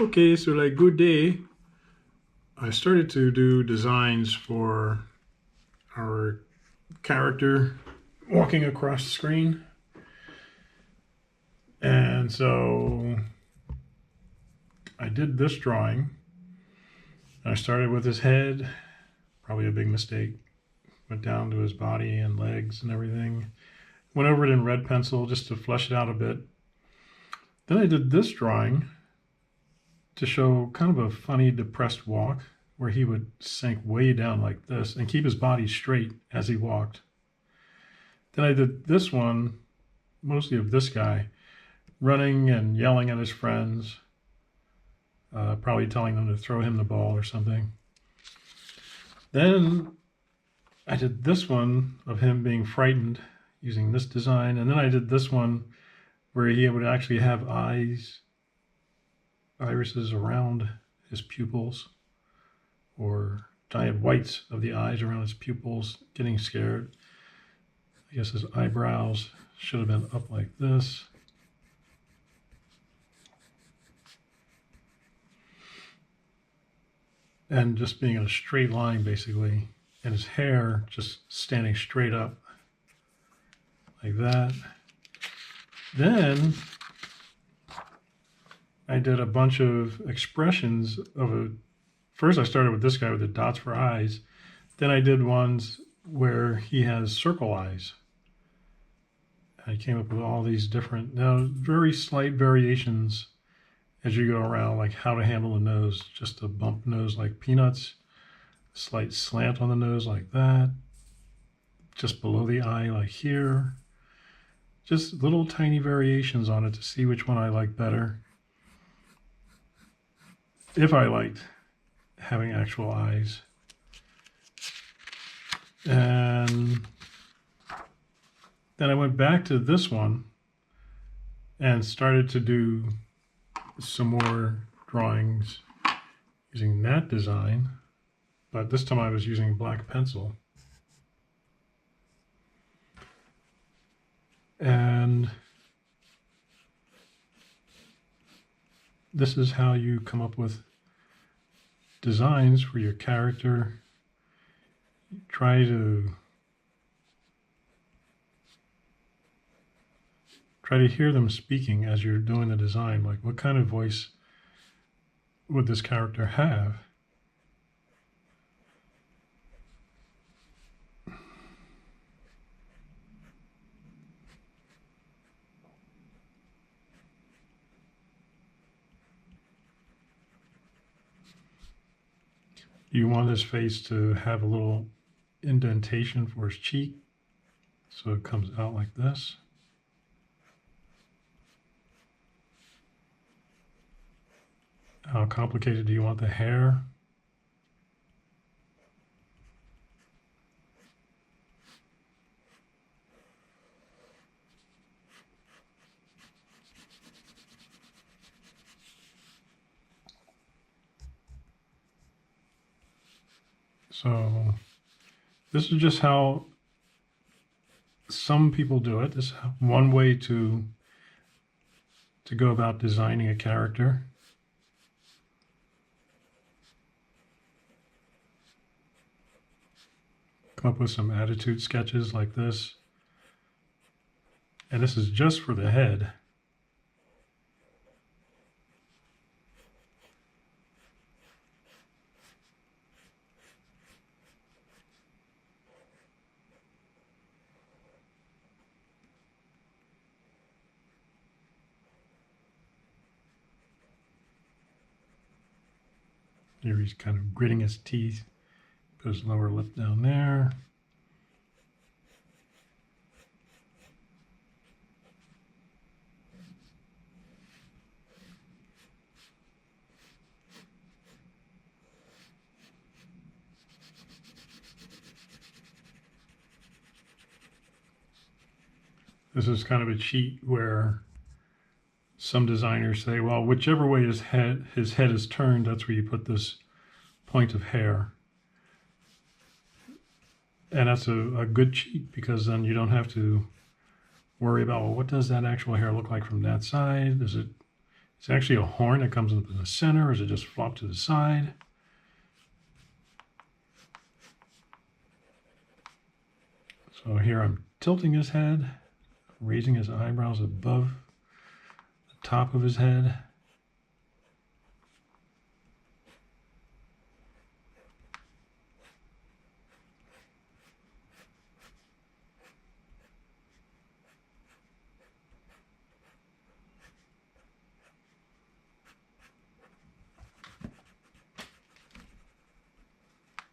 Okay, so like good day. I started to do designs for our character walking across the screen. And so I did this drawing. I started with his head, probably a big mistake. Went down to his body and legs and everything. Went over it in red pencil just to flesh it out a bit. Then I did this drawing to show kind of a funny depressed walk where he would sink way down like this and keep his body straight as he walked. Then I did this one, mostly of this guy, running and yelling at his friends, probably telling them to throw him the ball or something. Then I did this one of him being frightened using this design. And then I did this one where he would actually have irises around his pupils, or giant whites of the eyes around his pupils, getting scared. I guess his eyebrows should have been up like this. And just being in a straight line, basically. And his hair just standing straight up like that. Then I did a bunch of expressions first I started with this guy with the dots for eyes. Then I did ones where he has circle eyes. I came up with all these different, now very slight variations as you go around, like how to handle the nose. Just a bump nose like peanuts, slight slant on the nose like that, just below the eye like here. Just little tiny variations on it to see which one I like better. If I liked having actual eyes. And then I went back to this one and started to do some more drawings using that design, but this time I was using black pencil. And this is how you come up with designs for your character. Try to hear them speaking as you're doing the design. Like, what kind of voice would this character have? You want his face to have a little indentation for his cheek, so it comes out like this. How complicated do you want the hair? So this is just how some people do it. This is one way to go about designing a character. Come up with some attitude sketches like this. And this is just for the head. Here he's kind of gritting his teeth. Put his lower lip down there. This is kind of a cheat where some designers say, well, whichever way his head is turned, that's where you put this point of hair. And that's a good cheat, because then you don't have to worry about, well, what does that actual hair look like from that side? Is It's actually a horn that comes up in the center, or is it just flop to the side? So here I'm tilting his head, raising his eyebrows above the top of his head.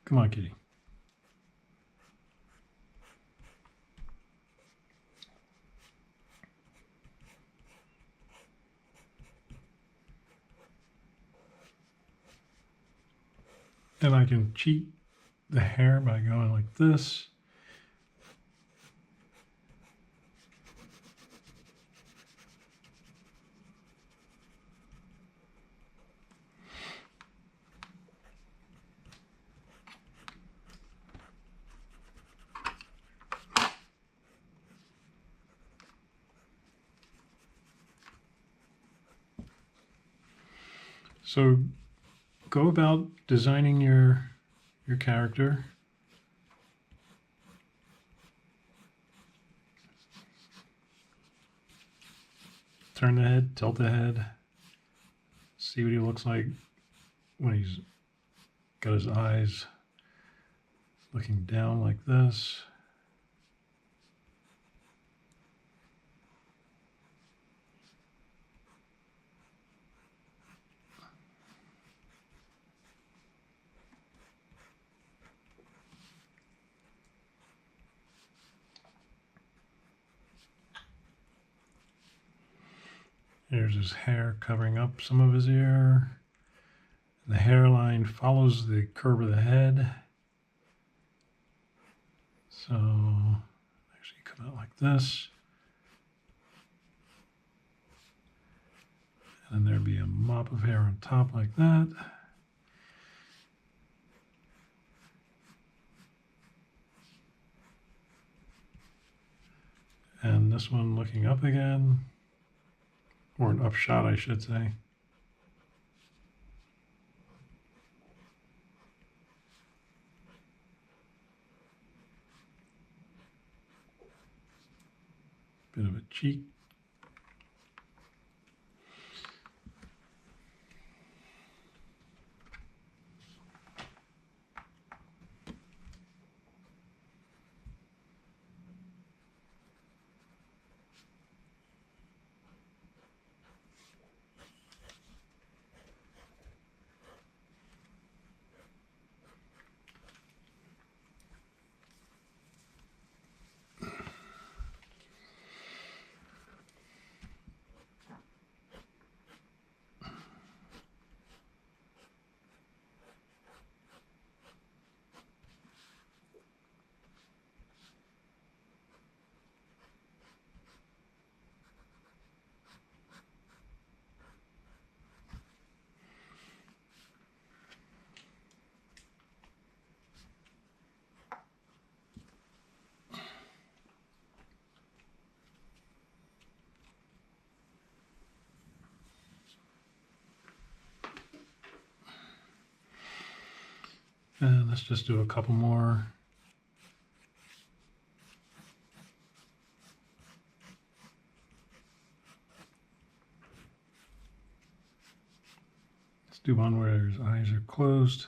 Come on, kitty. And I can cheat the hair by going like this. So go about designing your character. Turn the head, tilt the head. See what he looks like when he's got his eyes looking down like this. Here's his hair covering up some of his ear. The hairline follows the curve of the head. So actually come out like this. And then there'd be a mop of hair on top like that. And this one looking up again. Or an upshot, I should say. Bit of a cheek. And let's just do a couple more. Let's do one where his eyes are closed.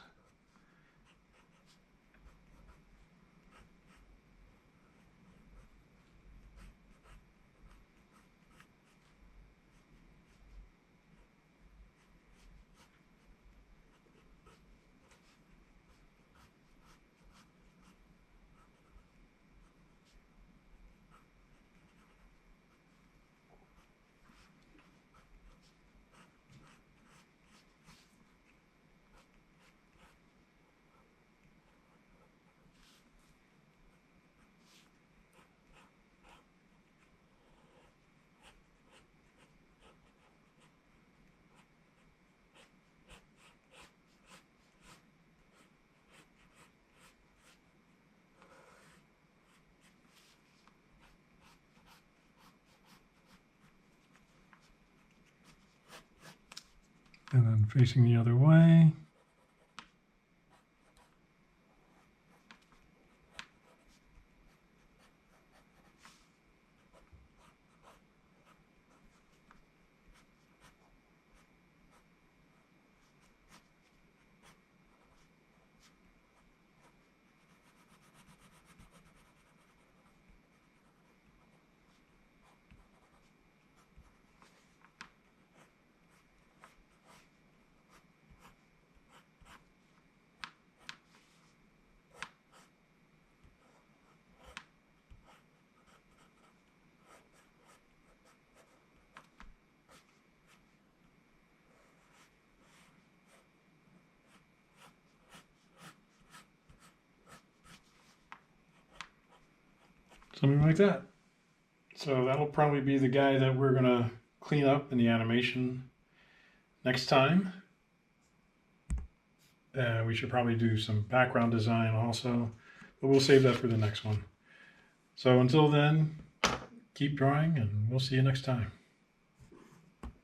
And then facing the other way. Something like that. So that'll probably be the guy that we're going to clean up in the animation next time. We should probably do some background design also, but we'll save that for the next one. So until then, keep drawing and we'll see you next time.